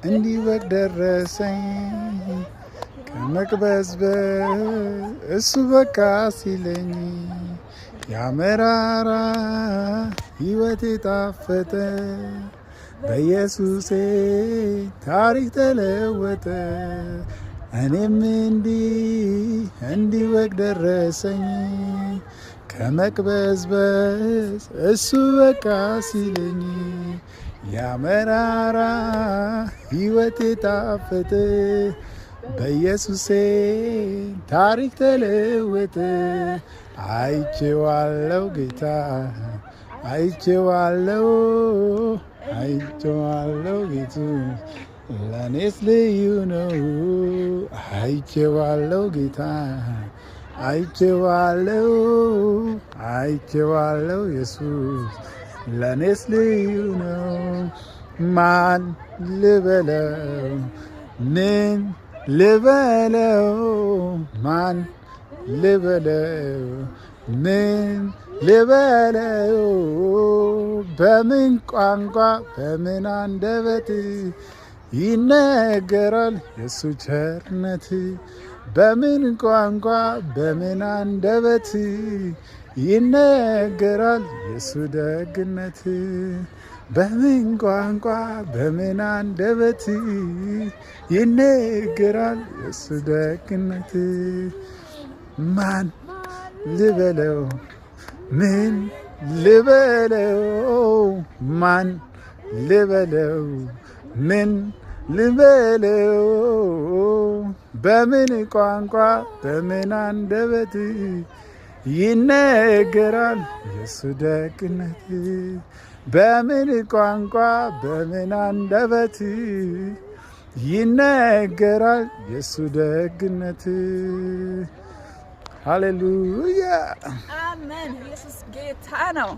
እንዲህ ወግ ደረሰኝ ከመቅበዝበዝ እሱ በቃ ሲለኝ ያመራራ ሕይወቴ ጣፈጠ በኢየሱሴ ታሪክ ተለወጠ። እኔም እንዲህ ወግ ደረሰኝ ከመቅበዝበዝ እሱ በቃ ሲለኝ ያመራራ ሕይወቴ ጣፈጠ በኢየሱሴ ታሪክ ተለወጠ። አይቼዋለሁ ጌታ አይቼዋለሁ ጌቱ ለኔስ ልዩ ነው። አይቼዋለሁ ጌታ አይቼዋለሁ ኢየሱስ ለኔስ ልዩ ነው። ማን ልበለው ምን ልበለው ማን ልበለው ምን ልበለው በምን ቋንቋ በምን አንደበት ይነገራል የሱ ቸርነት? በምን ቋንቋ በምን አንደበት ይነገራል የሱ ደግነት? በምን ቋንቋ በምን አንደበት ይነገራል የሱ ደግነት? ማን ልበለው ምን ልበለው ማን ልበለው ምን ልበለው በምን ቋንቋ በምን አንደበት ይነገራል የሱ ደግነት? በምን ቋንቋ በምን አንደበት ይነገራል የሱ ደግነት? ሃሌሉያ አሜን። ኢየሱስ ጌታ ነው።